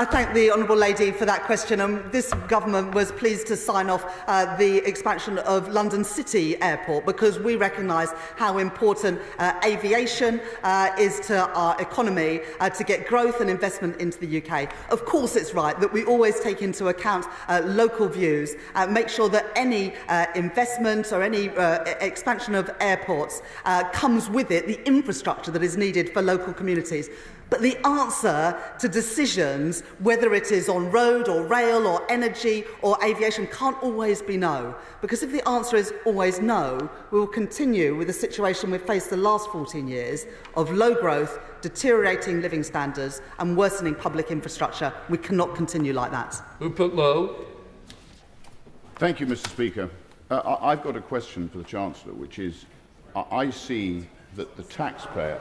I thank the honourable lady for that question. This government was pleased to sign off the expansion of London City Airport because we recognise how important aviation is to our economy to get growth and investment into the UK. Of course, it's right that we always take into account local views, make sure that any investment or any expansion of airports comes with it the infrastructure that is needed for local communities. But the answer to decisions, whether it is on road or rail or energy or aviation, can't always be no. Because if the answer is always no, we will continue with the situation we've faced the last 14 years of low growth, deteriorating living standards and worsening public infrastructure. We cannot continue like that. Rupert Lowe. Thank you, Mr. Speaker. I've got a question for the Chancellor, which is, I see that the taxpayer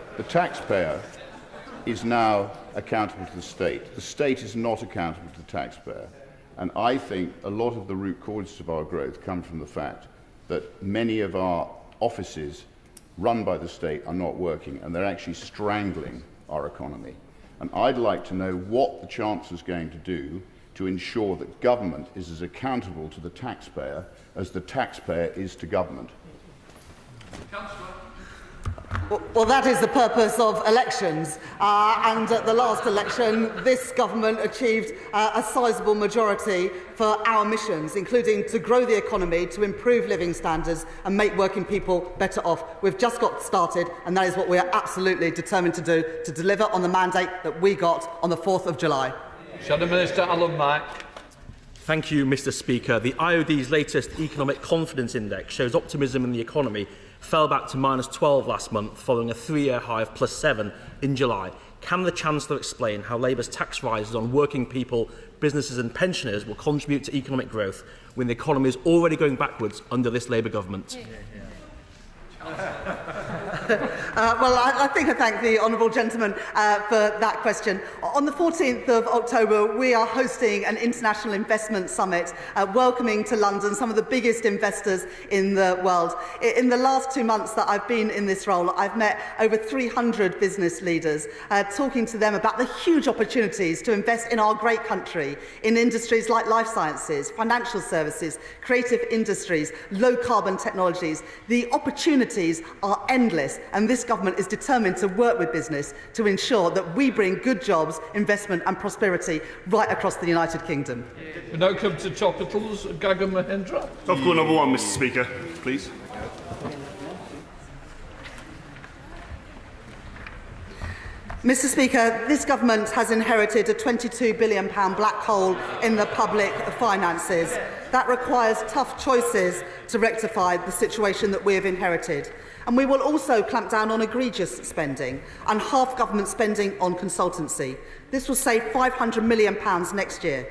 is now accountable to the state. The state is not accountable to the taxpayer. And I think a lot of the root causes of our growth come from the fact that many of our offices run by the state are not working and they're actually strangling our economy. And I'd like to know what the Chancellor is going to do to ensure that government is as accountable to the taxpayer as the taxpayer is to government. Councillor. Well, that is the purpose of elections. And at the last election, this government achieved a sizable majority for our missions, including to grow the economy, to improve living standards and make working people better off. We've just got started, and that is what we are absolutely determined to do, to deliver on the mandate that we got on the 4th of July. Shadow Minister Alan Mack. Thank you, Mr. Speaker. The IOD's latest Economic Confidence Index shows optimism in the economy fell back to -12 last month following a 3-year high of +7 in July. Can the Chancellor explain how Labour's tax rises on working people, businesses and pensioners will contribute to economic growth when the economy is already going backwards under this Labour government? Well, I think I thank the honourable gentleman for that question. On the 14th of October, we are hosting an international investment summit, welcoming to London some of the biggest investors in the world. In the last 2 months that I've been in this role, I've met over 300 business leaders, talking to them about the huge opportunities to invest in our great country, in industries like life sciences, financial services, creative industries, low-carbon technologies. The opportunities are endless, and this government is determined to work with business to ensure that we bring good jobs, investment and prosperity right across the United Kingdom. We now come to topicals. Gagan Mahendra. Topical number 1, Mr. Speaker, please. Mr. Speaker, this government has inherited a £22 billion black hole in the public finances. That requires tough choices to rectify the situation that we have inherited. And we will also clamp down on egregious spending and half government spending on consultancy. This will save £500 million next year.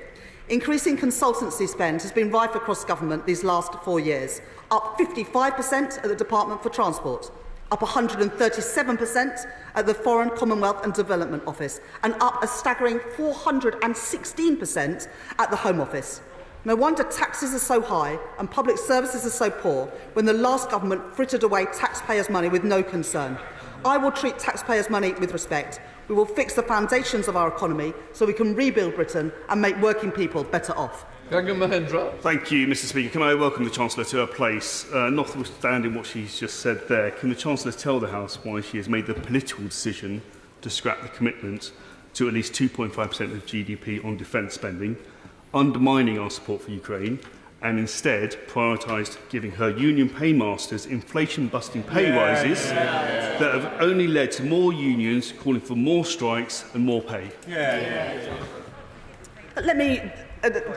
Increasing consultancy spend has been rife across government these last 4 years, up 55% at the Department for Transport, up 137% at the Foreign, Commonwealth and Development Office, and up a staggering 416% at the Home Office. No wonder taxes are so high and public services are so poor when the last government frittered away taxpayers' money with no concern. I will treat taxpayers' money with respect. We will fix the foundations of our economy so we can rebuild Britain and make working people better off. Gagan Mahendra. Thank you, Mr. Speaker. Can I welcome the Chancellor to her place? Notwithstanding what she's just said there, can the Chancellor tell the House why she has made the political decision to scrap the commitment to at least 2.5% of GDP on defence spending, undermining our support for Ukraine, and instead prioritised giving her union paymasters inflation-busting pay rises that have only led to more unions calling for more strikes and more pay? Let me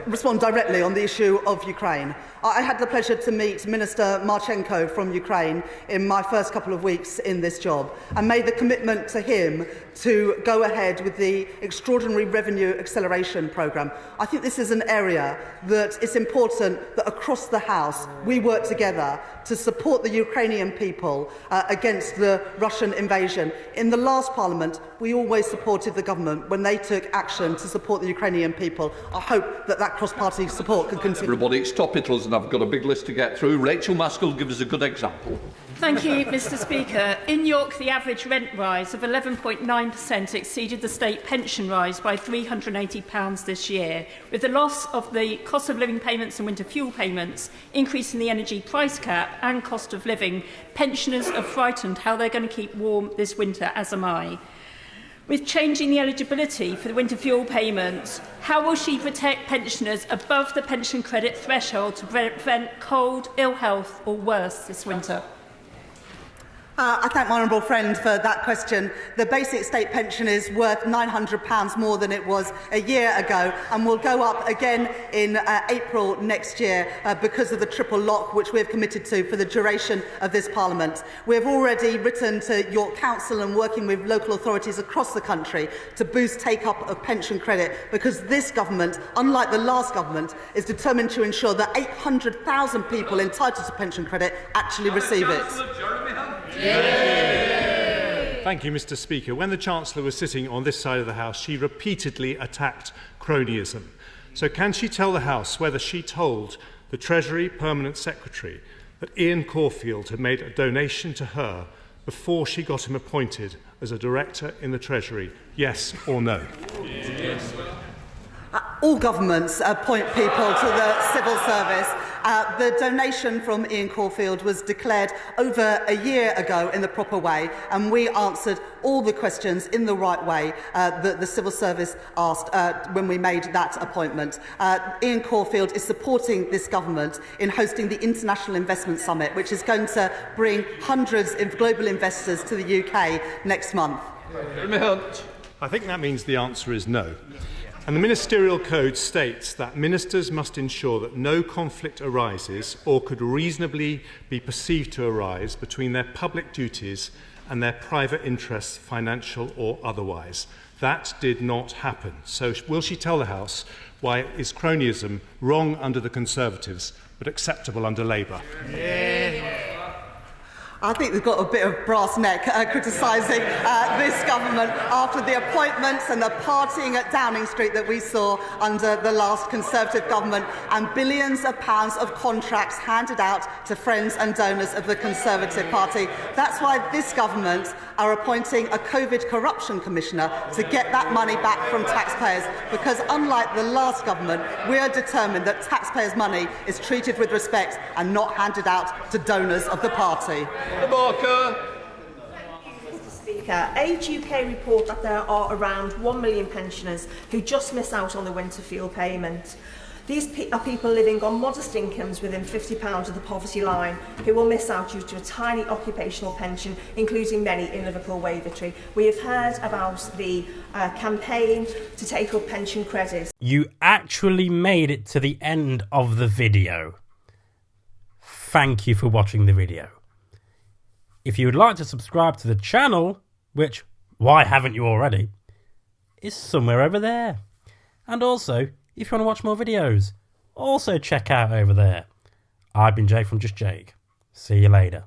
respond directly on the issue of Ukraine. I had the pleasure to meet Minister Marchenko from Ukraine in my first couple of weeks in this job and made the commitment to him to go ahead with the Extraordinary Revenue Acceleration Programme. I think this is an area that it's important that across the House we work together to support the Ukrainian people against the Russian invasion. In the last Parliament, we always supported the government when they took action to support the Ukrainian people. I hope hope that that cross-party support can continue. Everybody, stop it, and I've got a big list to get through. Rachel Maskell gives us a good example. Thank you, Mr Speaker. In York, the average rent rise of 11.9% exceeded the state pension rise by £380 this year, with the loss of the cost of living payments and winter fuel payments, increase in the energy price cap and cost of living. Pensioners are frightened how they're going to keep warm this winter, as am I. With changing the eligibility for the winter fuel payments, how will she protect pensioners above the pension credit threshold to prevent cold, ill health or worse this winter? I thank my honourable friend for that question. The basic state pension is worth £900 more than it was a year ago and will go up again in April next year because of the triple lock which we have committed to for the duration of this Parliament. We have already written to York Council and working with local authorities across the country to boost take-up of pension credit because this government, unlike the last government, is determined to ensure that 800,000 people entitled to pension credit actually receive it. Thank you, Mr Speaker. When the Chancellor was sitting on this side of the House, she repeatedly attacked cronyism. So can she tell the House whether she told the Treasury Permanent Secretary that Ian Caulfield had made a donation to her before she got him appointed as a director in the Treasury? Yes or no? Yes. All governments appoint people to the civil service. The donation from Ian Caulfield was declared over a year ago in the proper way, and we answered all the questions in the right way that the civil service asked when we made that appointment. Ian Caulfield is supporting this government in hosting the International Investment Summit, which is going to bring hundreds of global investors to the UK next month. I think that means the answer is no. And the Ministerial Code states that ministers must ensure that no conflict arises or could reasonably be perceived to arise between their public duties and their private interests, financial or otherwise. That did not happen. So will she tell the House why is cronyism wrong under the Conservatives but acceptable under Labour? I think they've got a bit of brass neck criticising this government after the appointments and the partying at Downing Street that we saw under the last Conservative government and billions of pounds of contracts handed out to friends and donors of the Conservative Party. That's why this government are appointing a COVID corruption commissioner to get that money back from taxpayers, because unlike the last government, we are determined that taxpayers' money is treated with respect and not handed out to donors of the party. Mr Speaker, Age UK report that there are around 1 million pensioners who just miss out on the winter fuel payment. These are people living on modest incomes within £50 of the poverty line who will miss out due to a tiny occupational pension, including many in Liverpool Wavertree. We have heard about the campaign to take up pension credits. You actually made it to the end of the video. Thank you for watching the video. If you would like to subscribe to the channel, which, why haven't you already, is somewhere over there. And also, if you want to watch more videos, also check out over there. I've been Jake from Just Jake. See you later.